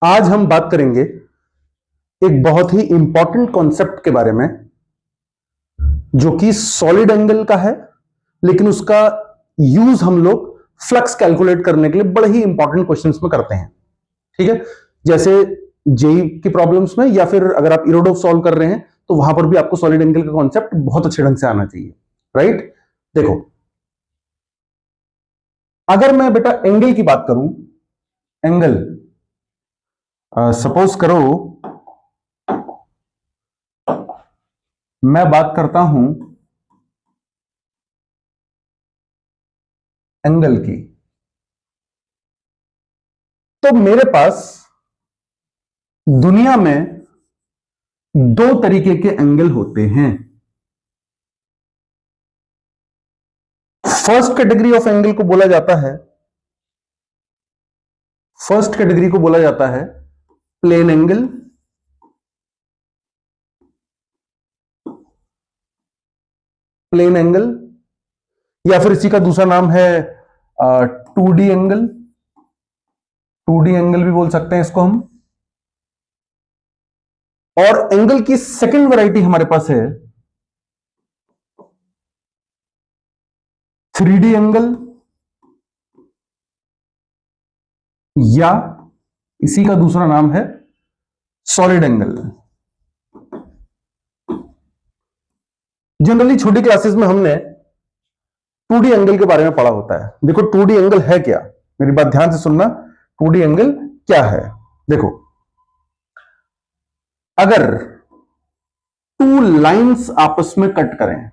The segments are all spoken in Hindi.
आज हम बात करेंगे एक बहुत ही इंपॉर्टेंट कॉन्सेप्ट के बारे में जो कि सॉलिड एंगल का है, लेकिन उसका यूज हम लोग फ्लक्स कैलकुलेट करने के लिए बड़े ही इंपॉर्टेंट क्वेश्चंस में करते हैं। ठीक है, जैसे जेई की प्रॉब्लम्स में या फिर अगर आप इरोडोव सॉल्व कर रहे हैं तो वहां पर भी आपको सॉलिड एंगल का कॉन्सेप्ट बहुत अच्छे ढंग से आना चाहिए। राइट, देखो अगर मैं बेटा एंगल की बात करूं, एंगल सपोज करो मैं बात करता हूं एंगल की, तो मेरे पास दुनिया में दो तरीके के एंगल होते हैं। फर्स्ट कैटेगरी ऑफ एंगल को बोला जाता है, फर्स्ट कैटेगरी को बोला जाता है प्लेन एंगल, प्लेन एंगल, या फिर इसी का दूसरा नाम है 2D एंगल, 2D एंगल भी बोल सकते हैं इसको हम। और एंगल की सेकंड वैरायटी हमारे पास है 3D एंगल, या इसी का दूसरा नाम है सॉलिड एंगल। जनरली छोटी क्लासेस में हमने 2D एंगल के बारे में पढ़ा होता है। देखो 2D एंगल है क्या, मेरी बात ध्यान से सुनना। 2D एंगल क्या है, देखो अगर टू लाइंस आपस में कट करें,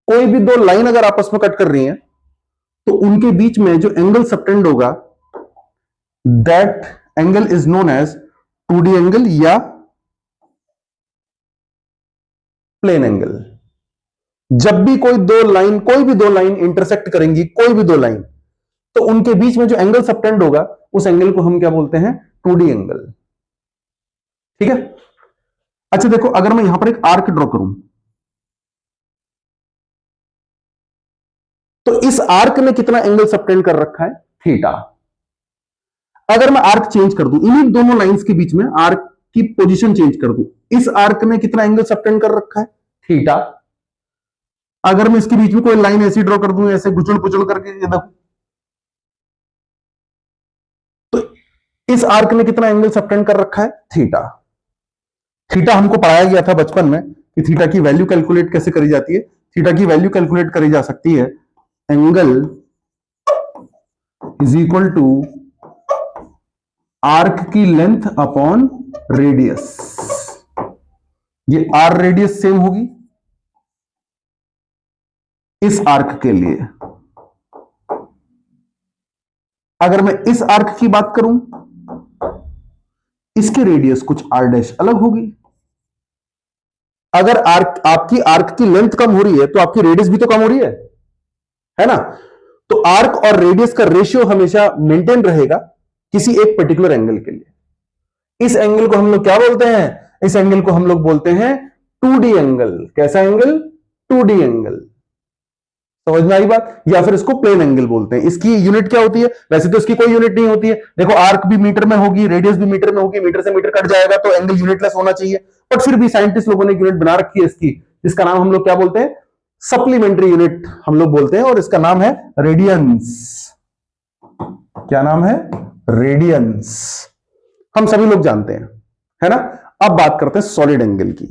कोई भी दो लाइन अगर आपस में कट कर रही हैं तो उनके बीच में जो एंगल सबटेंड होगा that angle is known as 2D angle या प्लेन एंगल। जब भी कोई भी दो लाइन इंटरसेक्ट करेंगी, कोई भी दो लाइन, तो उनके बीच में जो एंगल सबटेंड होगा उस एंगल को हम क्या बोलते हैं, 2D एंगल। ठीक है, अच्छा देखो अगर मैं यहां पर एक आर्क ड्रॉ करूं तो इस आर्क ने कितना एंगल सबटेंड कर रखा है, थीटा। अगर मैं आर्क चेंज कर दूं, इन्हीं दोनों लाइंस के बीच में आर्क की पोजीशन चेंज कर दूं, इस आर्क ने कितना एंगल सबटेंड कर रखा है, थीटा। अगर मैं इसके बीच में कोई लाइन ऐसी ड्रॉ कर दूं, ऐसे गुचड़ पुचड़ करके, ये देखो, तो इस आर्क ने कितना एंगल सबटेंड कर रखा है, थीटा। थीटा हमको पढ़ाया गया था बचपन में कि थीटा की वैल्यू कैलकुलेट कैसे करी जाती है। थीटा की वैल्यू कैलकुलेट करी जा सकती है, angle is equal to arc की लेंथ अपॉन रेडियस। ये आर रेडियस सेम होगी इस आर्क के लिए। अगर मैं इस आर्क की बात करूं, इसकी रेडियस कुछ आर डैश अलग होगी। अगर आर्क आपकी आर्क की लेंथ कम हो रही है तो आपकी रेडियस भी तो कम हो रही है ना। तो आर्क और रेडियस का रेशियो हमेशा मेंटेन रहेगा किसी एक पर्टिकुलर एंगल के लिए। इस एंगल को हम लोग क्या बोलते हैं, इस एंगल को हम लोग बोलते हैं 2D एंगल। कैसा एंगल, 2D एंगल। समझ में आई बात, या फिर इसको प्लेन एंगल बोलते हैं। इसकी यूनिट क्या होती है, वैसे तो इसकी कोई यूनिट नहीं होती है। देखो आर्क भी मीटर में होगी, रेडियस भी मीटर में होगी, मीटर से मीटर कट जाएगा तो एंगल यूनिटलेस होना चाहिए। बट फिर भी साइंटिस्ट लोगों ने यूनिट बना रखी है इसकी, जिसका नाम हम लोग क्या बोलते हैं, सप्लीमेंट्री यूनिट हम लोग बोलते हैं, और इसका नाम है रेडियंस। क्या नाम है, रेडियंस। हम सभी लोग जानते हैं, है ना। अब बात करते हैं सॉलिड एंगल की।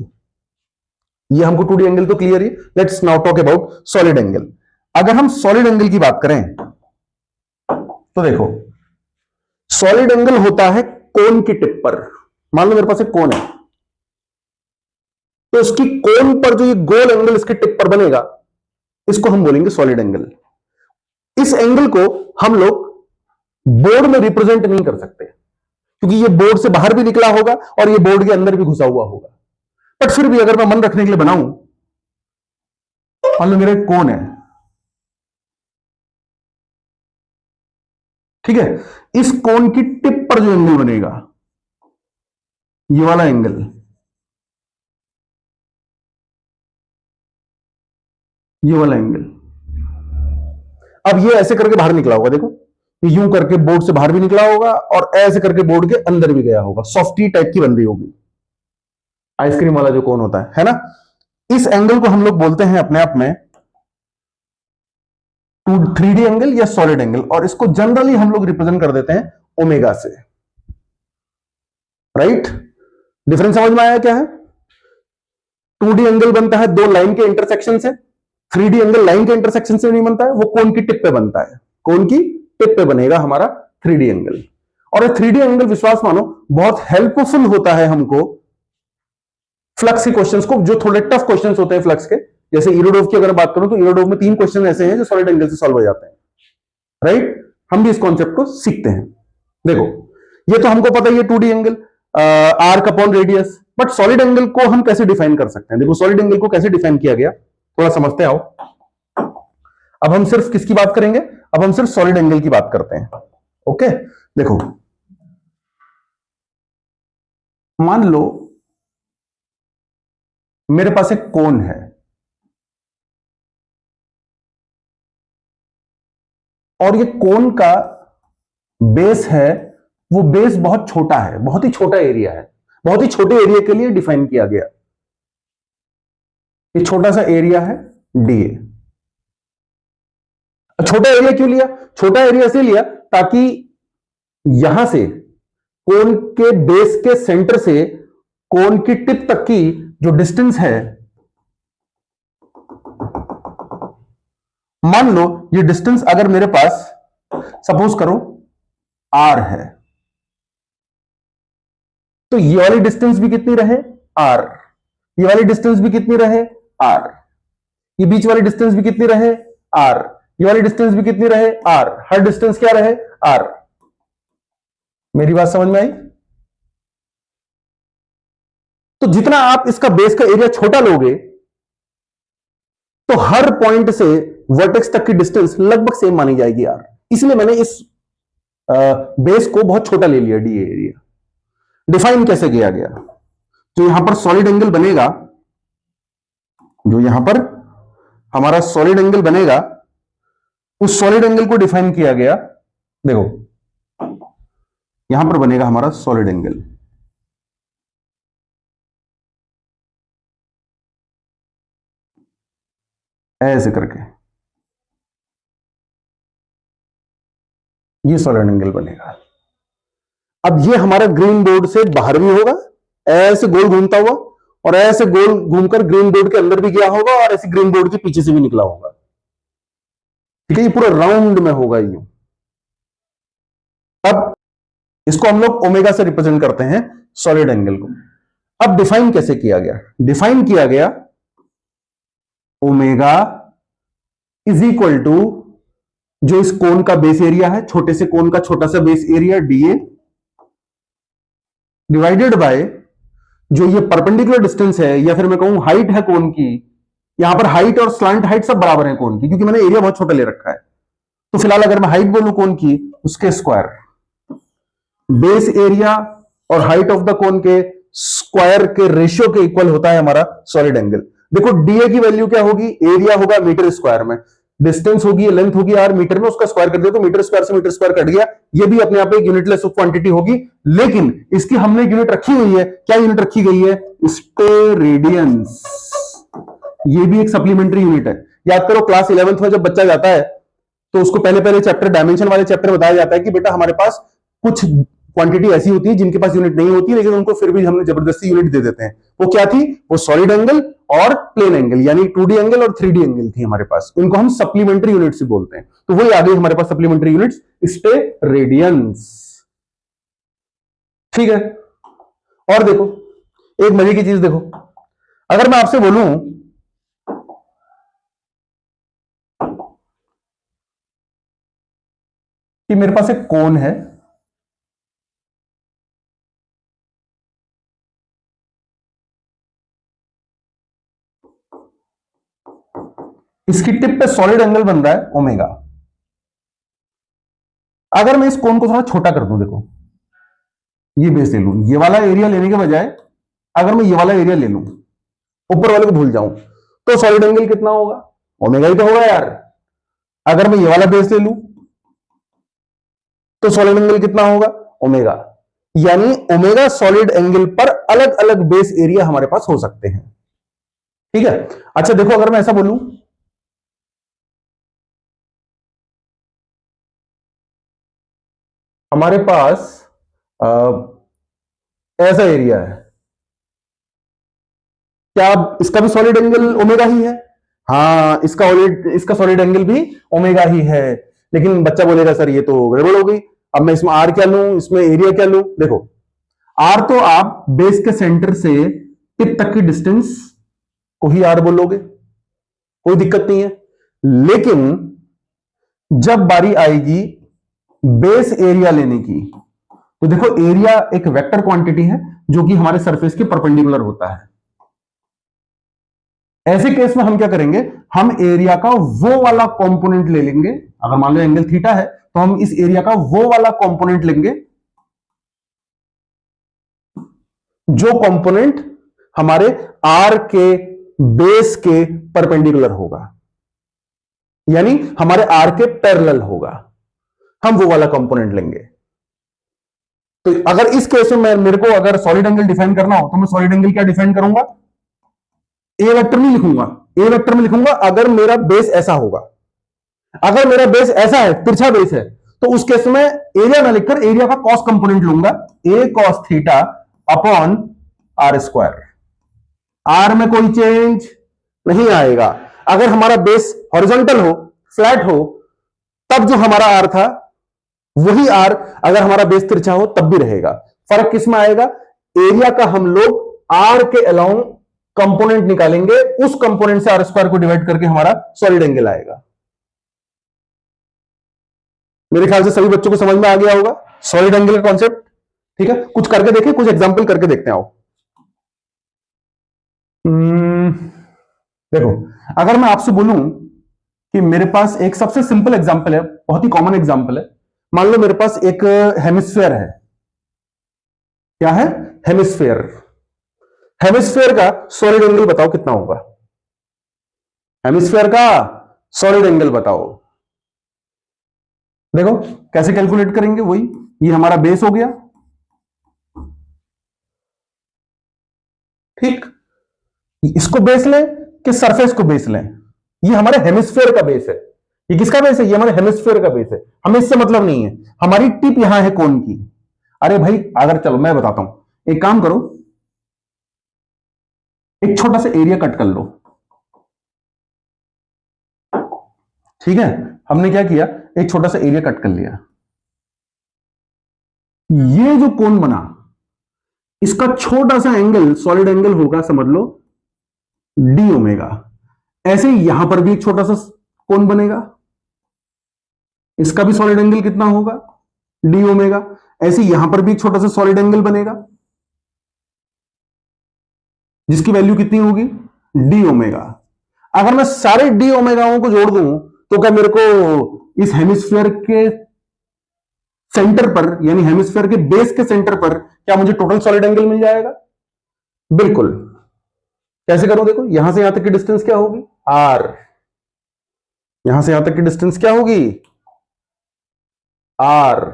ये हमको 2D एंगल तो clear he, let's now talk about solid angle. अगर हम सॉलिड एंगल की बात करें तो देखो सॉलिड एंगल होता है कोन की टिप पर। मान लो मेरे पास एक कोन है, तो इसकी कोन पर जो ये गोल एंगल इसके टिप पर बनेगा, इसको हम बोलेंगे सॉलिड एंगल। इस एंगल को हम लोग बोर्ड में रिप्रेजेंट नहीं कर सकते क्योंकि ये बोर्ड से बाहर भी निकला होगा और ये बोर्ड के अंदर भी घुसा हुआ होगा। बट फिर भी अगर मैं मन रखने के लिए बनाऊं, मान लो मेरा एक कोन है, ठीक है, इस कोन की टिप पर जो एंगल बनेगा, ये वाला एंगल, ये वाला एंगल, अब ये ऐसे करके बाहर निकला होगा, देखो कि यूं करके बोर्ड से बाहर भी निकला होगा और ऐसे करके बोर्ड के अंदर भी गया होगा, सॉफ्टी टाइप की बन रही होगी, आइसक्रीम वाला जो कोन होता है ना। इस एंगल को हम लोग बोलते हैं अपने आप में 3D एंगल या सॉलिड एंगल, और इसको जनरली हम लोग रिप्रेजेंट कर देते हैं ओमेगा से। राइट, डिफरेंस समझ में आया क्या है? 2D एंगल बनता है दो लाइन के इंटरसेक्शन से, 3D एंगल लाइन के इंटरसेक्शन से नहीं बनता है, वो कोन की टिप पे बनता है, कोन की टिप पे बनेगा हमारा 3D एंगल। और ये 3D एंगल विश्वास मानो बहुत हेल्पफुल होता है हमको फ्लक्स के क्वेश्चंस को, जो थोड़े टफ क्वेश्चंस होते हैं फ्लक्स के, जैसे इरोडोव की अगर बात करूं तो इरोडोव में 3 क्वेश्चन ऐसे हैं जो सॉलिड एंगल से सॉल्व हो जाते हैं। राइट, हम भी इस कॉन्सेप्ट को सीखते हैं। देखो, ये तो हमको पता ही है 2D angle arc upon radius, but solid angle को हम कैसे डिफाइन कर सकते हैं? देखो, सॉलिड एंगल को कैसे डिफाइन किया गया, थोड़ा समझते आओ। अब हम सिर्फ किसकी बात करेंगे? अब हम सिर्फ सॉलिड एंगल की बात करते हैं। ओके, देखो, मान लो मेरे पास एक कोन है और ये कोन का बेस है, वो बेस बहुत छोटा है, बहुत ही छोटा एरिया है, बहुत ही छोटे एरिया के लिए डिफाइन किया गया। ये छोटा सा एरिया है डीए। छोटा एरिया क्यों लिया? छोटा एरिया इसलिए लिया ताकि यहां से कोन के बेस के सेंटर से कोन की टिप तक की जो डिस्टेंस है, मान लो ये डिस्टेंस अगर मेरे पास सपोज करो आर है, तो ये वाली डिस्टेंस भी कितनी रहे? आर। ये वाली डिस्टेंस भी कितनी रहे? आर। ये बीच वाली डिस्टेंस भी कितनी रहे? आर। ये वाली डिस्टेंस भी कितनी रहे? आर। हर डिस्टेंस क्या रहे? आर। मेरी बात समझ में आई? तो जितना आप इसका बेस का एरिया छोटा लोगे तो हर पॉइंट से वर्टेक्स तक की डिस्टेंस लगभग सेम मानी जाएगी यार। इसलिए मैंने इस बेस को बहुत छोटा ले लिया, डी एरिया। डिफाइन कैसे किया गया? जो यहां पर सॉलिड एंगल बनेगा, जो यहां पर हमारा सॉलिड एंगल बनेगा, उस सॉलिड एंगल को डिफाइन किया गया। देखो, यहां पर बनेगा हमारा सॉलिड एंगल, ऐसे करके ये सॉलिड एंगल बनेगा। अब ये हमारा ग्रीन बोर्ड से बाहर भी होगा, ऐसे गोल घूमता हुआ, और ऐसे गोल घूमकर ग्रीन बोर्ड के अंदर भी गया होगा, और ऐसे ग्रीन बोर्ड के पीछे से भी निकला होगा। ठीक है, ये पूरा राउंड में होगा ये। अब इसको हम लोग ओमेगा से रिप्रेजेंट करते हैं सॉलिड एंगल को। अब डिफाइन कैसे किया गया? डिफाइन किया गया ओमेगा इज इक्वल टू जो इस कोन का बेस एरिया है, छोटे से कोन का छोटा सा base area DA, divided by जो ये परपेंडिकुलर डिस्टेंस है, या फिर मैं कहूं हाइट है कोन की। यहां पर हाइट और स्लांट हाइट सब बराबर है कोन की, क्योंकि मैंने एरिया बहुत छोटा ले रखा है। तो फिलहाल अगर मैं हाइट बोलूं कोन की, उसके स्क्वायर, बेस एरिया और हाइट ऑफ द कोन के स्क्वायर के रेशियो के इक्वल होता है हमारा सॉलिड एंगल। देखो, डीए की वैल्यू क्या होगी? एरिया होगा मीटर स्क्वायर में, डिस्टेंस होगी, लेंथ होगी यार मीटर में, उसका स्क्वायर कर दिया तो मीटर स्क्वायर से मीटर स्क्वायर कट गया। ये भी अपने आप एक यूनिटलेस क्वांटिटी होगी, लेकिन इसकी हमने यूनिट रखी हुई है। क्या यूनिट रखी गई है? स्टेरेडियंस। ये भी एक सप्लीमेंट्री यूनिट है। याद करो, क्लास 11th में जब बच्चा जाता है तो उसको पहले पहले चैप्टर, डायमेंशन वाले चैप्टर बताया जाता है कि बेटा हमारे पास कुछ क्वांटिटी ऐसी होती है जिनके पास यूनिट नहीं होती, लेकिन उनको फिर भी हमने जबरदस्ती यूनिट दे देते हैं। वो क्या थी? वो सॉलिड एंगल और प्लेन एंगल, यानी 2D एंगल और 3D एंगल थी हमारे पास। इनको हम सप्लीमेंट्री यूनिट्स बोलते हैं। तो वही आ गई हमारे पास सप्लीमेंट्री यूनिट्स, स्टेरेडियंस। ठीक है, और देखो एक मजे की चीज देखो, अगर मैं आपसे बोलूं कि मेरे पास एक कोन है, इसकी टिप पे सॉलिड एंगल बन रहा है ओमेगा। अगर मैं इस कोन को थोड़ा छोटा कर दूं, देखो ये बेस ले लूं, ये वाला एरिया लेने के बजाय अगर मैं ये वाला एरिया ले लूं, ऊपर वाले को भूल जाऊं, तो सॉलिड एंगल कितना होगा? ओमेगा ही तो होगा यार। अगर मैं ये वाला बेस ले लूं, तो सॉलिड एंगल कितना होगा, ओमेगा। यानी ओमेगा सॉलिड एंगल पर अलग अलग बेस एरिया हमारे पास हो सकते हैं। ठीक है। अच्छा देखो, अगर मैं ऐसा बोलूं, हमारे पास आ, ऐसा एरिया है, क्या इसका भी सॉलिड एंगल ओमेगा ही है? हाँ, इसका सॉलिड एंगल भी ओमेगा ही है। लेकिन बच्चा बोलेगा सर ये तो गड़बड़ हो गई, अब मैं इसमें आर क्या लूं, इसमें एरिया क्या लूं? देखो, आर तो आप बेस के सेंटर से टिप तक की डिस्टेंस को ही आर बोलोगे, कोई दिक्कत नहीं है। लेकिन जब बारी आएगी बेस एरिया लेने की, तो देखो एरिया एक वेक्टर क्वांटिटी है जो कि हमारे सरफेस के परपेंडिकुलर होता है। ऐसे केस में हम क्या करेंगे, हम एरिया का वो वाला कंपोनेंट ले लेंगे। अगर मान लो एंगल थीटा है तो हम इस एरिया का वो वाला कंपोनेंट लेंगे जो कंपोनेंट हमारे आर के बेस के परपेंडिकुलर होगा, यानी हमारे आर के पैरेलल होगा, हम वो वाला कंपोनेंट लेंगे। तो अगर इस केस में मेरे को अगर सॉलिड एंगल डिफाइन करना हो तो मैं सॉलिड एंगल क्या डिफाइन करूंगा, ए वेक्टर नहीं लिखूंगा, ए वेक्टर में लिखूंगा अगर मेरा बेस ऐसा होगा। अगर मेरा बेस ऐसा है, तिरछा बेस है, तो उस केस में एरिया ना लिखकर एरिया का कॉस कंपोनेंट लूंगा, a cos theta upon R square. R में कोई चेंज नहीं आएगा। अगर हमारा बेस हॉरिजॉन्टल हो, फ्लैट हो, तब जो हमारा आर था वही आर अगर हमारा बेस तिरछा हो तब भी रहेगा। फर्क किस में आएगा, एरिया का हम लोग आर के अलाउंग कंपोनेंट निकालेंगे, उस कंपोनेंट से आर स्क्वायर को डिवाइड करके हमारा सॉलिड एंगल आएगा। मेरे ख्याल से सभी बच्चों को समझ में आ गया होगा सॉलिड एंगल का कॉन्सेप्ट। ठीक है, कुछ करके देखें, कुछ एग्जांपल करके देखते हैं। आओ देखो, अगर मैं आपसे बोलूं कि मेरे पास एक सबसे सिंपल एग्जांपल है, बहुत ही कॉमन एग्जांपल है। मान लो मेरे पास एक हेमिस्फेयर है। क्या है, हेमिस्फेयर। हेमिस्फेयर का सॉलिड एंगल बताओ कितना होगा, हेमिस्फेयर का सॉलिड एंगल बताओ। देखो कैसे कैलकुलेट करेंगे, वही, ये हमारा बेस हो गया, ठीक। इसको बेस लें कि सरफेस को बेस लें, ये हमारे हेमिस्फेयर का बेस है। ये किसका बेस है, ये हमारे हेमिस्फेयर का बेस है। हमें इससे मतलब नहीं है, हमारी टिप यहां है कोन की। अरे भाई, अगर चलो मैं बताता हूं, एक काम करो, एक छोटा सा एरिया कट कर लो। ठीक है, हमने क्या किया, एक छोटा सा एरिया कट कर लिया। ये जो कोन बना, इसका छोटा सा एंगल सॉलिड एंगल होगा, समझ लो डी ओमेगा। ऐसे ही यहां पर भी एक छोटा सा कोन बनेगा, इसका भी सॉलिड एंगल कितना होगा, डी ओमेगा। ऐसे ही यहां पर भी एक छोटा सा सॉलिड एंगल बनेगा जिसकी वैल्यू कितनी होगी, डी ओमेगा। अगर मैं सारे डी ओमेगाओं को जोड़ दूं तो क्या मेरे को इस हेमिस्फीयर के सेंटर पर, यानी हेमिस्फीयर के बेस के सेंटर पर, क्या मुझे टोटल सॉलिड एंगल मिल जाएगा? बिल्कुल। कैसे करो, देखो यहां से यहां तक की डिस्टेंस क्या होगी, आर। यहां से यहां तक की डिस्टेंस क्या होगी, आर।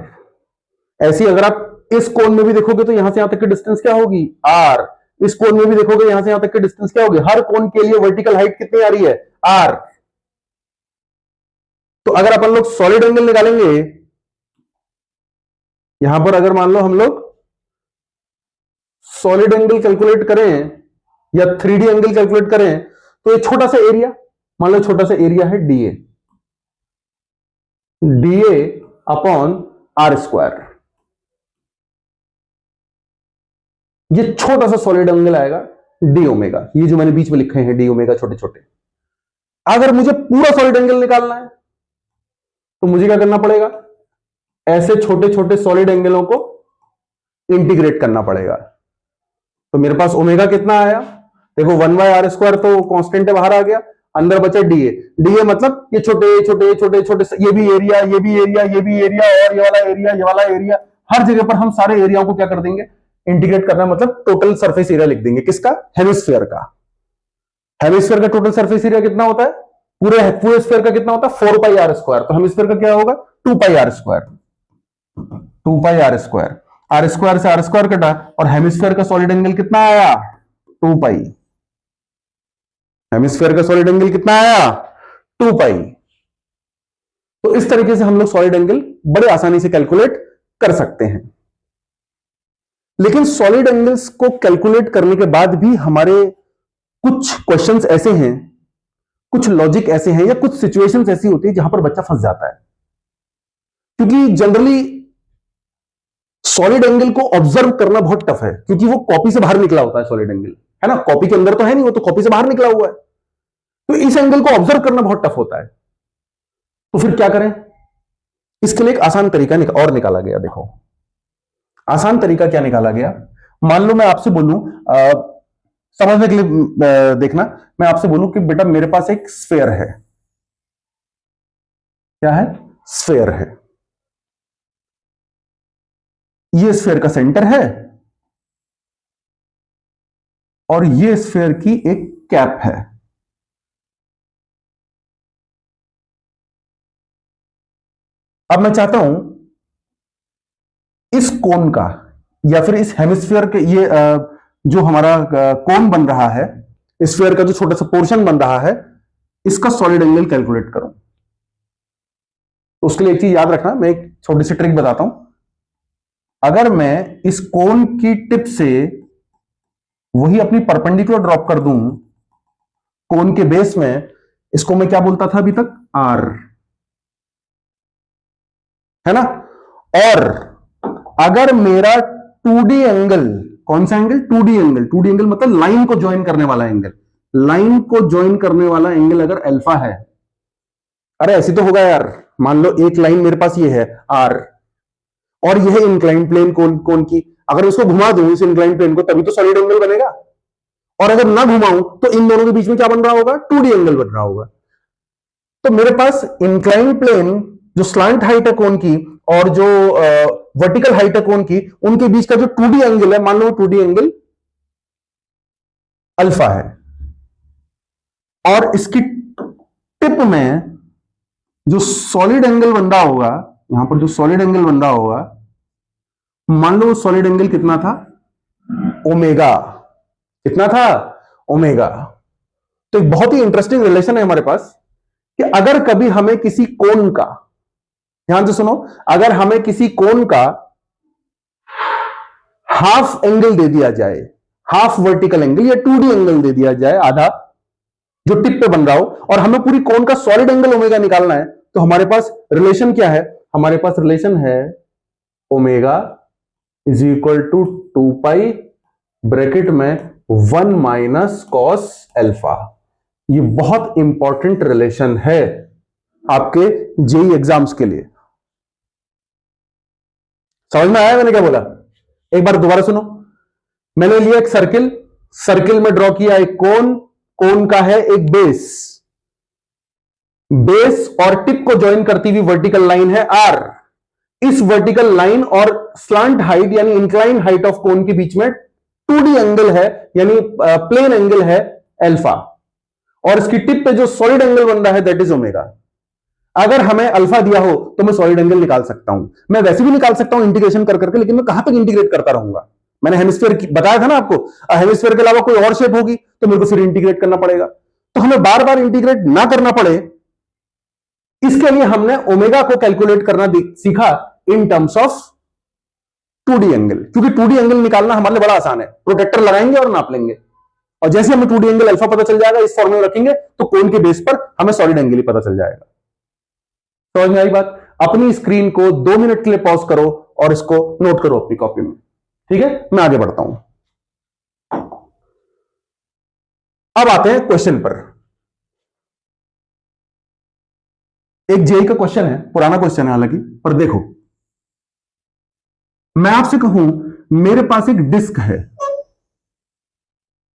ऐसी अगर आप इस कोण में भी देखोगे तो यहां से यहां तक की डिस्टेंस क्या होगी, आर। इस कोण में भी देखोगे यहां से यहां तक की डिस्टेंस क्या होगी, हर कोण के लिए वर्टिकल हाइट कितनी आ रही है, आर। तो अगर अपन लोग सॉलिड एंगल निकालेंगे, यहां पर अगर मान लो हम लोग सॉलिड एंगल कैलकुलेट करें या 3D एंगल कैलकुलेट करें, तो ये छोटा सा एरिया, मान लो छोटा सा एरिया है D A, D A upon R square. ये छोटा सा सॉलिड एंगल आएगा डी ओमेगा, ये जो मैंने बीच में लिखे हैं डी ओमेगा छोटे छोटे। अगर मुझे पूरा सॉलिड एंगल निकालना है तो मुझे क्या करना पड़ेगा, ऐसे छोटे छोटे सॉलिड एंगलों को इंटीग्रेट करना पड़ेगा। तो मेरे पास ओमेगा कितना आया, देखो 1/r² तो कांस्टेंट है, बाहर आ गया, अंदर बचा डीए। डीए मतलब ये छोटे छोटे छोटे छोटे, ये भी एरिया, ये भी एरिया, ये भी एरिया, और ये वाला एरिया, ये वाला एरिया, हर जगह पर हम सारे एरिया को क्या कर देंगे, इंटीग्रेट करना, मतलब टोटल सरफेस एरिया लिख देंगे। किसका, हेमिस्फीयर का। हेमिस्फीयर का टोटल सरफेस एरिया कितना होता है, पूरे पूरे स्फीयर का कितना होता है, 4πr²। तो हेमिस्फीयर का क्या होगा, 2πr²। 2 पाई आर स्क्वायर से आर स्क्वायर कटा और हेमिस्फीयर का सॉलिड एंगल कितना आया 2 पाई। हेमिस्फीयर का सॉलिड एंगल कितना आया 2 पाई। तो इस तरीके से हम लोग सॉलिड एंगल बड़े आसानी से कैलकुलेट कर सकते हैं। लेकिन सॉलिड एंगल्स को कैलकुलेट करने के बाद भी हमारे कुछ क्वेश्चंस ऐसे हैं, कुछ लॉजिक ऐसे हैं या कुछ सिचुएशंस ऐसी होती है जहां पर बच्चा फंस जाता है। क्योंकि जनरली सॉलिड एंगल को ऑब्जर्व करना बहुत टफ है, क्योंकि वो कॉपी से बाहर निकला होता है सॉलिड एंगल, है ना। कॉपी के अंदर तो है नहीं, वो तो कॉपी से बाहर निकला हुआ है। तो इस एंगल को ऑब्जर्व करना बहुत टफ होता है। तो फिर क्या करें? इसके लिए एक आसान तरीका और निकाला गया। देखो आसान तरीका क्या निकाला गया। मान लो मैं आपसे बोलूं, समझने के लिए देखना, मैं आपसे बोलूं कि बेटा मेरे पास एक स्फेयर है। क्या है? स्फेयर है। ये स्फेयर का सेंटर है और ये स्फेयर की एक कैप है। अब मैं चाहता हूं इस कोन का या फिर इस हेमिस्फीयर के, ये जो हमारा कोन बन रहा है, स्फीयर का जो छोटा सा पोर्शन बन रहा है, इसका सॉलिड एंगल कैलकुलेट करो। तो उसके लिए एक चीज याद रखना, मैं एक छोटी सी ट्रिक बताता हूं। अगर मैं इस कोन की टिप से वही अपनी परपेंडिकुलर ड्रॉप कर दूं कोन के बेस में, इसको मैं क्या बोलता था अभी तक? आर, है ना। और अगर मेरा 2D एंगल, कौन सा angle? 2D angle. 2D angle मतलब लाइन को ज्वाइन करने वाला एंगल। लाइन को ज्वाइन करने वाला एंगल अगर अल्फा है, अरे ऐसी तो होगा यार, मान लो एक लाइन मेरे पास ये है आर, और यह इंक्लाइन प्लेन कोन की, अगर इसको घुमा दूं इस इंक्लाइन प्लेन को, तभी तो सॉलिड एंगल बनेगा। और अगर ना घुमाऊं तो इन दोनों के बीच में क्या बन रहा होगा? 2D एंगल बन रहा होगा। तो मेरे पास इंक्लाइन प्लेन, जो स्लांट हाइट है कोन की, और जो वर्टिकल हाइट है कोन की, उनके बीच का जो 2D एंगल है, मान लो 2D एंगल अल्फा है। और इसकी टिप में जो सॉलिड एंगल बन रहा होगा, यहां पर जो सॉलिड एंगल बन रहा होगा, मान लो सॉलिड एंगल कितना था? ओमेगा। कितना था? ओमेगा। तो एक बहुत ही इंटरेस्टिंग रिलेशन है हमारे पास कि अगर कभी हमें किसी कोन का, ध्यान से सुनो, अगर हमें किसी कोन का हाफ एंगल दे दिया जाए, हाफ वर्टिकल एंगल या 2D एंगल दे दिया जाए, आधा, जो टिप पे बन रहा हो, और हमें पूरी कोन का सॉलिड एंगल ओमेगा निकालना है, तो हमारे पास रिलेशन क्या है? हमारे पास रिलेशन है omega is equal to 2 pi bracket में 1 माइनस कॉस एल्फा। ये बहुत इंपॉर्टेंट रिलेशन है आपके जेई एग्जाम्स के लिए। समझ में आया मैंने क्या बोला? एक बार दोबारा सुनो। मैंने लिया एक सर्किल, सर्किल में ड्रॉ किया एक कोन, कोन का है एक बेस, बेस और टिप को ज्वाइन करती हुई वर्टिकल लाइन है आर। इस वर्टिकल लाइन और स्लांट हाइट यानी इंक्लाइन हाइट ऑफ कोन के बीच में 2D एंगल है, यानी प्लेन एंगल है अल्फा, और इसकी टिप पे जो सॉलिड एंगल बन रहा है दैट इज ओमेगा। अगर हमें अल्फा दिया हो तो मैं सॉलिड एंगल निकाल सकता हूं। मैं वैसे भी निकाल सकता हूं इंटीग्रेशन कर करके, लेकिन मैं कहां तक इंटीग्रेट करता रहूंगा? मैंने हेमिस्फीयर बताया था ना आपको, हेमिस्फीयर के अलावा कोई और शेप होगी तो मेरे को फिर इंटीग्रेट करना पड़ेगा। तो हमें बार बार इंटीग्रेट ना करना पड़े, इसके लिए हमने ओमेगा को कैलकुलेट करना सीखा in terms of 2D angle. क्योंकि 2D एंगल निकालना हमारे लिए बड़ा आसान है, प्रोटेक्टर लगाएंगे और नाप लेंगे, और जैसे हमें 2D एंगल अल्फा पता चल जाएगा, इस फॉर्मूला रखेंगे तो कोन के बेस पर हमें सॉलिड एंगल ही पता चल जाएगा। समझ में आई बात? अपनी स्क्रीन को 2 मिनट के लिए पॉज करो और इसको नोट करो अपनी कॉपी में, ठीक है? मैं आगे बढ़ता हूं। अब आते हैं क्वेश्चन पर। एक जेई का क्वेश्चन है, पुराना क्वेश्चन है हालांकि, पर देखो, मैं आपसे कहूं मेरे पास एक डिस्क है।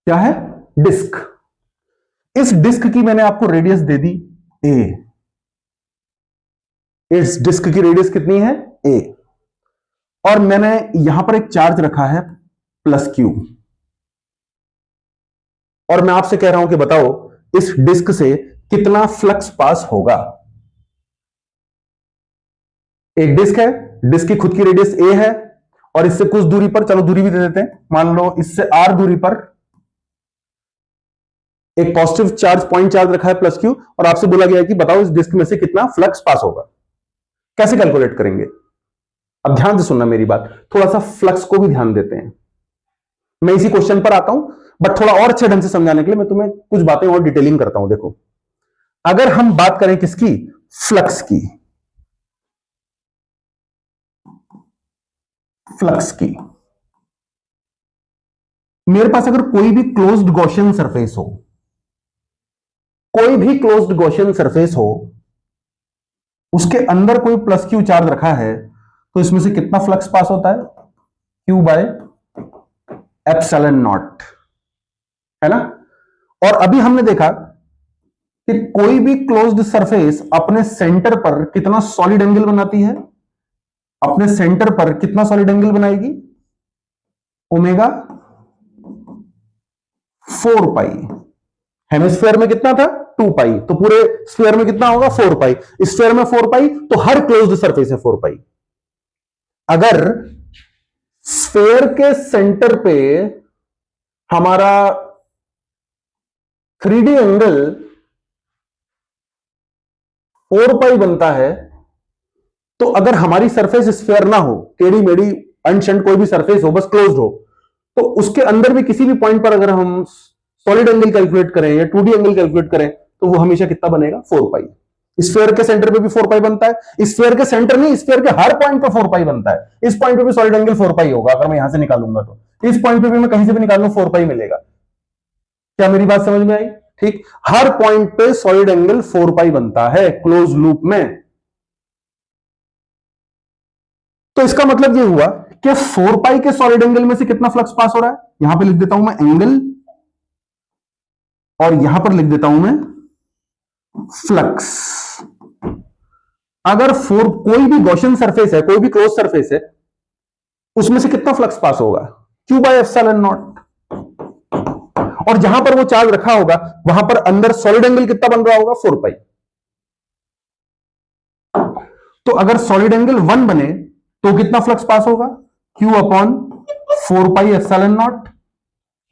क्या है? डिस्क। इस डिस्क की मैंने आपको रेडियस दे दी ए। इस डिस्क की रेडियस कितनी है? ए। और मैंने यहां पर एक चार्ज रखा है प्लस क्यू, और मैं आपसे कह रहा हूं कि बताओ इस डिस्क से कितना फ्लक्स पास होगा। एक डिस्क है, डिस्क की खुद की रेडियस ए है और इससे कुछ दूरी पर, चलो दूरी भी दे देते हैं, मान लो इससे आर दूरी पर एक पॉजिटिव चार्ज, पॉइंट चार्ज रखा है प्लस क्यू, और आपसे बोला गया है कि बताओ इस डिस्क में से कितना फ्लक्स पास होगा। कैसे कैलकुलेट करेंगे? अब ध्यान से सुनना मेरी बात, थोड़ा सा फ्लक्स को भी ध्यान देते हैं। मैं इसी क्वेश्चन पर आता हूं, बट थोड़ा और अच्छे ढंग से समझाने के लिए मैं तुम्हें कुछ बातें और डिटेलिंग करता हूं। देखो, अगर हम बात करें किसकी, फ्लक्स की, फ्लक्स की, मेरे पास अगर कोई भी क्लोज्ड गॉसियन सरफेस हो, कोई भी क्लोज्ड गॉसियन सरफेस हो, उसके अंदर कोई प्लस क्यू चार्ज रखा है, तो इसमें से कितना फ्लक्स पास होता है, क्यू बाय एप्सिलॉन नॉट, है ना। और अभी हमने देखा कि कोई भी क्लोज्ड सरफेस अपने सेंटर पर कितना सॉलिड एंगल बनाती है, अपने सेंटर पर कितना सॉलिड एंगल बनाएगी, ओमेगा 4 पाई। हेमिस्फीयर में कितना था, 2 पाई, तो पूरे स्फीयर में कितना होगा, 4 पाई। स्फीयर में 4 पाई, तो हर क्लोज्ड सरफेस है 4 पाई। अगर स्फीयर के सेंटर पे हमारा 3D एंगल 4 पाई बनता है, तो अगर हमारी सरफेस स्फीयर ना हो, टेढ़ी मेढ़ी अनशंट कोई भी सरफेस हो, बस क्लोज्ड हो, तो उसके अंदर भी किसी भी पॉइंट पर अगर हम सॉलिड एंगल कैलकुलेट करें या 2D एंगल कैलकुलेट करें, तो वो हमेशा कितना बनेगा, 4 पाई। स्फीयर के सेंटर पे भी 4 पाई बनता है, स्फीयर के सेंटर नहीं, स्फीयर के हर पॉइंट पे 4 पाई बनता है। इस पॉइंट पे भी सॉलिड एंगल 4 पाई होगा, अगर मैं यहां से निकालूंगा तो इस पॉइंट पे भी मैं कहीं से भी निकालूं 4 पाई मिलेगा। क्या मेरी बात समझ में आई? ठीक, हर पॉइंट पे सॉलिड एंगल 4 पाई बनता है क्लोज लूप में। तो इसका मतलब यह हुआ कि 4 पाई के सॉलिड एंगल में से कितना फ्लक्स पास हो रहा है, यहां पे लिख देता हूं मैं एंगल, और यहां पर लिख देता हूं मैं फ्लक्स। अगर कोई भी गॉसियन सरफेस है, कोई भी क्लोज सरफेस है, उसमें से कितना फ्लक्स पास होगा, क्यू बाय एप्सिलॉन नॉट। और जहां पर वो चार्ज रखा होगा वहां पर अंदर सॉलिड एंगल कितना बन रहा होगा, 4 पाई। तो अगर सॉलिड एंगल 1 बने तो कितना फ्लक्स पास होगा, Q upon 4 pi epsilon not,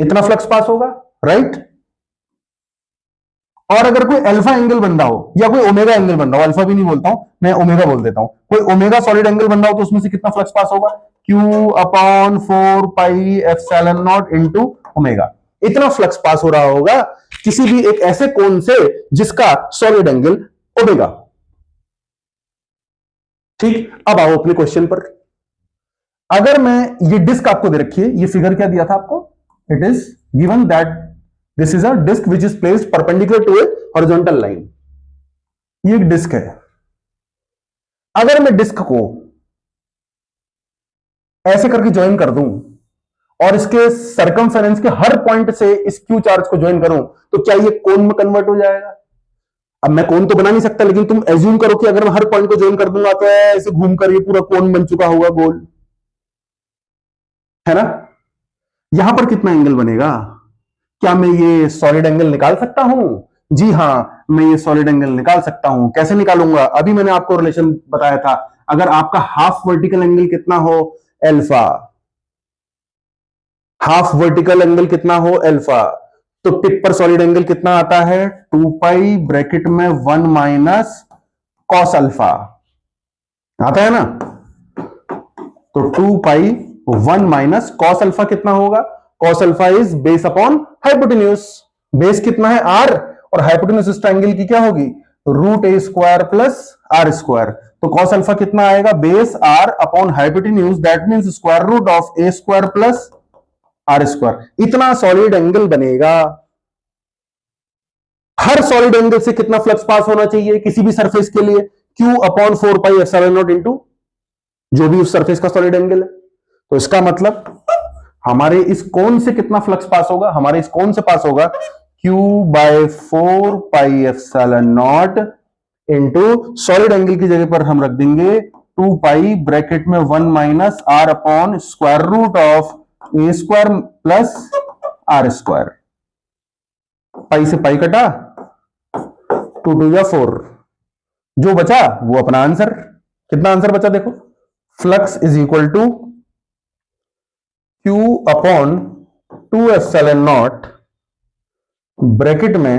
इतना फ्लक्स पास होगा, राइट। और अगर कोई अल्फा एंगल बन रहा हो या कोई ओमेगा एंगल बन रहा हो, अल्फा भी नहीं बोलता हूं मैं, ओमेगा बोल देता हूं, कोई ओमेगा सॉलिड एंगल बन रहा हो, तो उसमें से कितना फ्लक्स पास होगा, Q upon 4 pi epsilon nought into omega. इतना फ्लक्स पास हो रहा होगा किसी भी एक ऐसे कोण से जिसका सॉलिड एंगल ओमेगा। ठीक, अब आओ अपने क्वेश्चन पर। अगर मैं, ये डिस्क आपको दे रखी है, ये फिगर क्या दिया था आपको, it is given that this is a disc which is placed perpendicular to a horizontal line. ये एक डिस्क है। अगर मैं डिस्क को ऐसे करके ज्वाइन कर दूं और इसके सरकमफेरेंस के हर पॉइंट से इस क्यू चार्ज को ज्वाइन करूं, तो क्या ये कोन में कन्वर्ट हो जाएगा? अब मैं कोन तो बना नहीं सकता, लेकिन तुम एज्यूम करो कि अगर मैं हर पॉइंट को ज्वाइन कर दूंगा तो ऐसे घूमकर ये पूरा कोन बन चुका होगा गोल, है ना। यहां पर कितना एंगल बनेगा? क्या मैं ये सॉलिड एंगल निकाल सकता हूं? जी हां, मैं ये सॉलिड एंगल निकाल सकता हूं। कैसे निकालूंगा? अभी मैंने आपको रिलेशन बताया था। अगर आपका हाफ वर्टिकल एंगल कितना हो, एल्फा, हाफ वर्टिकल एंगल कितना हो, एल्फा, तो टिप पर सॉलिड एंगल कितना आता है, 2 पाई ब्रैकेट में 1 माइनस कॉस अल्फा आता है ना। तो 2 पाई 1 माइनस कॉस अल्फा कितना होगा, cos alpha is base upon hypotenuse. Base कितना है, आर, और हाइपोटेन्यूज इस ट्रायंगल की क्या होगी, root A square plus R square. तो कॉस अल्फा कितना आएगा, base R upon hypotenuse, that means square root of A square plus R square. इतना सॉलिड एंगल बनेगा। हर सॉलिड एंगल से कितना फ्लक्स पास होना चाहिए किसी भी सरफेस के लिए, Q upon 4 pi epsilon nought into जो भी उस सरफेस का सॉलिड एंगल है। तो इसका मतलब हमारे इस कोन से कितना फ्लक्स पास होगा, हमारे इस कोन से पास होगा Q by 4 pi epsilon nought into solid angle की जगह पर हम रख देंगे 2 पाई ब्रैकेट में 1 minus R upon square root of A square plus R square. Pi से पाई कटा, 2 2 या 4, जो बचा वो अपना आंसर। कितना आंसर बचा देखो, flux is equal to Q upon 2 ε0 bracket में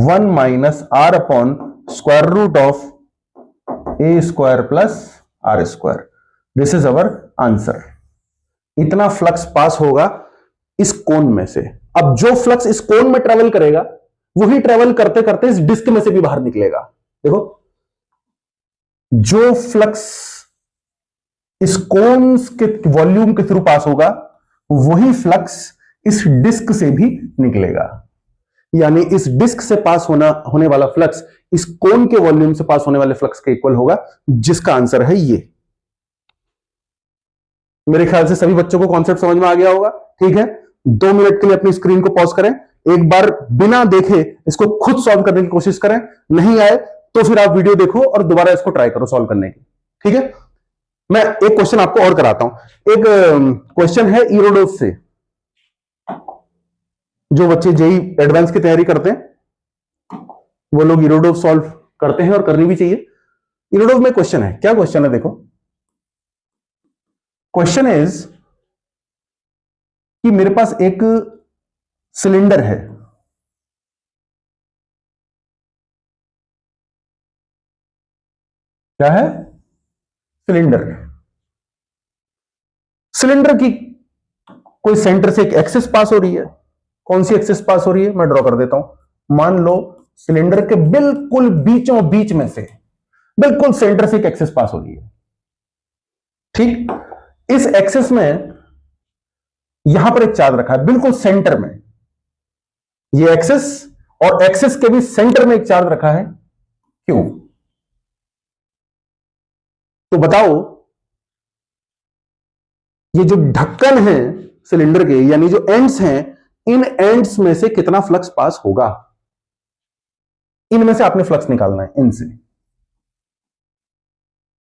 1 minus R upon square root of A square plus R square. This is our answer. इतना फ्लक्स पास होगा इस कोन में से। अब जो फ्लक्स इस कोन में ट्रेवल करेगा वही ट्रेवल करते करते इस डिस्क में से भी बाहर निकलेगा। देखो, जो फ्लक्स इस कोन के वॉल्यूम के थ्रू पास होगा वही फ्लक्स इस डिस्क से भी निकलेगा। यानी इस डिस्क से पास होने वाला फ्लक्स इस कोन के वॉल्यूम से पास होने वाले फ्लक्स के इक्वल होगा, जिसका आंसर है ये। मेरे ख्याल से सभी बच्चों को कॉन्सेप्ट समझ में आ गया होगा। ठीक है, 2 मिनट के लिए अपनी स्क्रीन को पॉज करें, एक बार बिना देखे इसको खुद सॉल्व करने की कोशिश करें। नहीं आए तो फिर आप वीडियो देखो और दोबारा इसको ट्राई करो सॉल्व करने की। ठीक है, मैं एक क्वेश्चन आपको और कराता हूं। एक क्वेश्चन है इरोडोव से। जो बच्चे जेई एडवांस की तैयारी करते हैं वो लोग इरोडोव सॉल्व करते हैं और करनी भी चाहिए। इरोडोव में क्वेश्चन है, क्या क्वेश्चन है देखो। क्वेश्चन इज कि मेरे पास एक सिलेंडर है, क्या है? सिलेंडर। सिलेंडर की कोई सेंटर से एक एक्सिस पास हो रही है। कौन सी एक्सिस पास हो रही है मैं ड्रॉ कर देता हूं। मान लो सिलेंडर के बिल्कुल बीचों बीच में से, बिल्कुल सेंटर से एक एक्सिस पास हो रही है। ठीक, इस एक्सिस में यहां पर एक चार्ज रखा है बिल्कुल सेंटर में। ये एक्सिस और एक्सिस के भी सेंटर में एक चार्ज रखा है क्यों? तो बताओ, ये जो ढक्कन है सिलेंडर के, यानी जो एंड्स हैं, इन एंड्स में से कितना फ्लक्स पास होगा? इनमें से आपने फ्लक्स निकालना है, इनसे।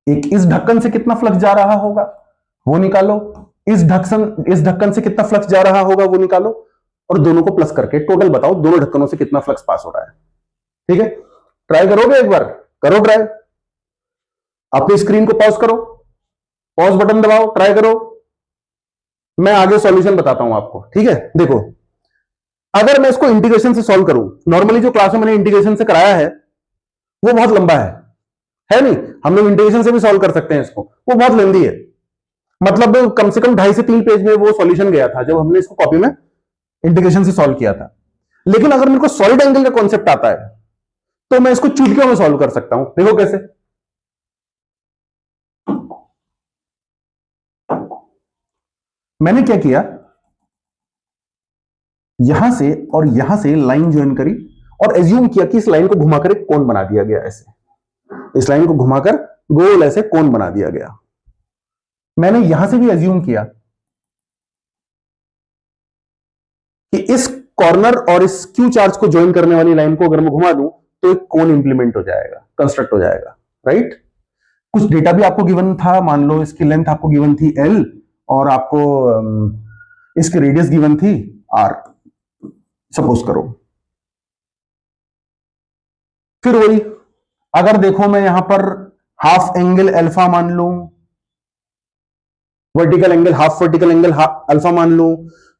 एक इस ढक्कन से कितना फ्लक्स जा रहा होगा वो निकालो, इस ढक्कन से कितना फ्लक्स जा रहा होगा वो निकालो, और दोनों को प्लस करके टोटल बताओ दोनों ढक्कनों से कितना फ्लक्स पास हो रहा है। ठीक है, ट्राई करोगे? एक बार करो ट्राई। अपनी स्क्रीन को पॉज करो, पॉज बटन दबाओ, ट्राई करो। मैं आगे सॉल्यूशन बताता हूं आपको। ठीक है, देखो, अगर मैं इसको इंटीग्रेशन से सॉल्व करूं, नॉर्मली जो क्लास में मैंने इंटीग्रेशन से कराया है वो बहुत लंबा है नहीं? हम लोग इंटीग्रेशन से भी सॉल्व कर सकते हैं इसको, वो बहुत लेंदी है। मतलब कम से कम 2.5 से 3 पेज में वो सॉल्यूशन गया था जब हमने इसको कॉपी में इंटीग्रेशन से सॉल्व किया था। लेकिन अगर मेरे को सॉलिड एंगल का कॉन्सेप्ट आता है तो मैं इसको चुटकियों में सॉल्व कर सकता हूं। देखो कैसे। मैंने क्या किया, यहां से और यहां से लाइन ज्वाइन करी और एज्यूम किया कि इस लाइन को घुमाकर एक कोन बना दिया गया। ऐसे इस लाइन को घुमाकर गोल ऐसे कोन बना दिया गया। मैंने यहां से भी एज्यूम किया कि इस कॉर्नर और इस क्यू चार्ज को ज्वाइन करने वाली लाइन को अगर मैं घुमा दूं तो एक कोन इंप्लीमेंट हो जाएगा, कंस्ट्रक्ट हो जाएगा। राइट, कुछ डेटा भी आपको गिवन था। मान लो इसकी लेंथ आपको गिवन थी L और आपको इसकी रेडियस गिवन थी R, सपोज करो। फिर वही, अगर देखो मैं यहां पर हाफ एंगल अल्फा मान लूं, vertical angle half vertical angle alpha मान लूं,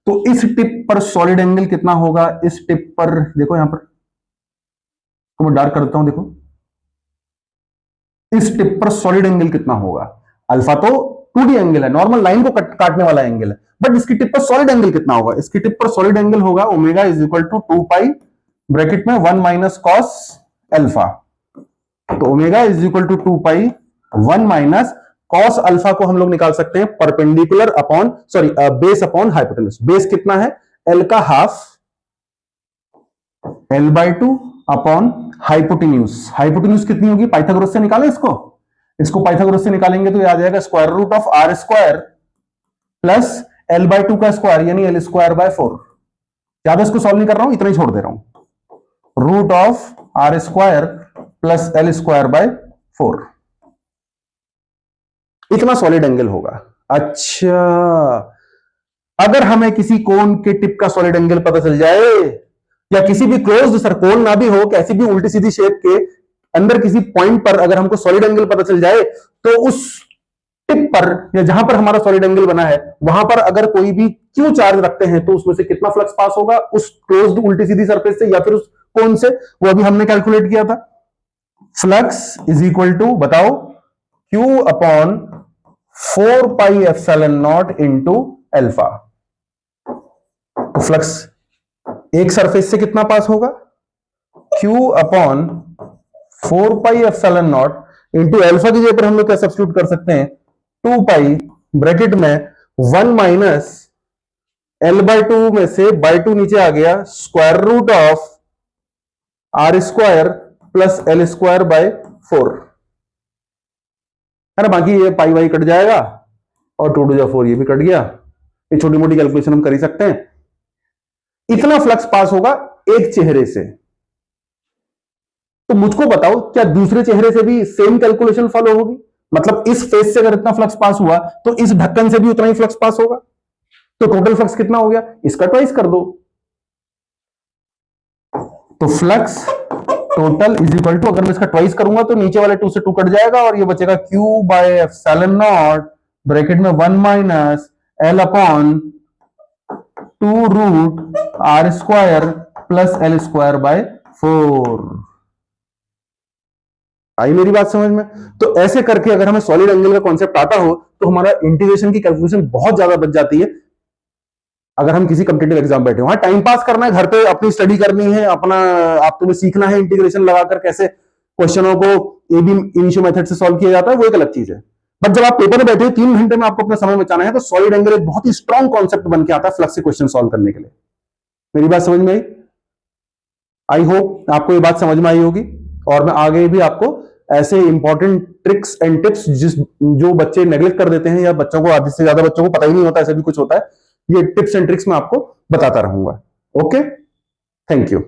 तो इस टिप पर सॉलिड एंगल कितना होगा? इस टिप पर देखो, यहां पर तो मैं डार्क करता हूं, देखो इस टिप पर सॉलिड एंगल कितना होगा? अल्फा तो 2D एंगल है, नॉर्मल लाइन को काटने वाला एंगल है, बट इसकी टिप पर सॉलिड एंगल कितना होगा? इसकी टिप पर सॉलिड एंगल होगा omega is equal to 2 pi bracket में 1 माइनस कॉस अल्फा। तो omega is equal to 2 pi 1 minus cos alpha को हम लोग निकाल सकते हैं perpendicular upon base upon hypotenuse. Base कितना है? L का half L/2 upon hypotenuse. Hypotenuse कितनी होगी? पाइथागोरस से निकालें इसको पाइथागोरस से निकालेंगे तो ये आ जाएगा square root of R square plus L/2 का स्क्वायर यानी L स्क्वायर बाय 4। ज्यादा इसको सॉल्व नहीं कर रहा हूं, इतना ही छोड़ दे रहा हूं। Root of R square plus L square by 4, इतना सॉलिड एंगल होगा। अच्छा, अगर हमें किसी कोन के टिप का सॉलिड एंगल पता चल जाए, या किसी भी क्लोज्ड सर्कल ना भी हो, कैसी भी उल्टी सीधी शेप के अंदर किसी पॉइंट पर अगर हमको सॉलिड एंगल पता चल जाए, तो उस टिप पर या जहां पर हमारा सॉलिड एंगल बना है वहां पर अगर कोई भी क्यू चार्ज रखते हैं तो उसमें से कितना फ्लक्स पास होगा उस क्लोज्ड उल्टी सीधी सरफेस से या फिर उस कोन से, वो अभी हमने कैलकुलेट किया था। फ्लक्स इज इक्वल टू बताओ Q upon 4 pi epsilon nought into alpha. तो फ्लक्स एक सरफेस से कितना पास होगा, Q upon 4 pi epsilon nought into alpha की जगह पर हम लोग क्या सब्स्टिट्यूट कर सकते हैं, 2 पाई ब्रैकेट में 1 माइनस L बाय 2 में से बाय 2 नीचे आ गया square root of R square plus L square by 4 है ना। बाकी ये पाई वाई कट जाएगा और 2 2 4 ये भी कट गया। ये छोटी मोटी कैलकुलेशन हम कर ही सकते हैं। इतना फ्लक्स पास होगा एक चेहरे से। तो मुझको बताओ क्या दूसरे चेहरे से भी सेम कैलकुलेशन फॉलो होगी, मतलब इस फेस से अगर इतना फ्लक्स पास हुआ तो इस ढक्कन से भी उतना ही फ्लक्स पास होगा। तो टोटल फ्लक्स कितना हो गया, इसका ट्वाइस कर दो। तो flux total is equal to, अगर मैं इसका ट्वाइस करूंगा तो नीचे वाले 2 से 2 कट जाएगा और ये बचेगा Q by epsilon nought bracket में 1 minus L upon 2 root R square plus L square by 4। आई मेरी बात समझ में। तो ऐसे करके अगर हमें सॉलिड एंगल का कॉन्सेप्ट आता हो तो हमारा इंटीग्रेशन की कैलकुलेशन बहुत ज्यादा बच जाती है। अगर हम किसी कॉम्पिटिटिव एग्जाम बैठे हो, हाँ टाइम पास करना है, घर पे अपनी स्टडी करनी है, अपना आप तुम्हें सीखना है इंटीग्रेशन लगाकर कैसे क्वेश्चनों को ए बी इनिशियो मेथड से सॉल्व किया जाता है, वो एक अलग चीज है। बट जब आप पेपर में बैठे हो 3 घंटे में आपको अपना समय बचाना है तो सॉलिड एंगल एक बहुत ही स्ट्रॉन्ग कॉन्सेप्ट बन के आता है फ्लक्स से क्वेश्चन सॉल्व करने के लिए। मेरी बात समझ में आई? आई होप आपको ये बात समझ में आई होगी और मैं आगे भी आपको ऐसे इंपॉर्टेंट ट्रिक्स एंड टिप्स जो बच्चे नेग्लेक्ट कर देते हैं या बच्चों को, आधे से ज्यादा बच्चों को पता ही नहीं होता, ऐसा भी कुछ होता है, ये टिप्स एंड ट्रिक्स मैं आपको बताता रहूंगा। Okay, thank you.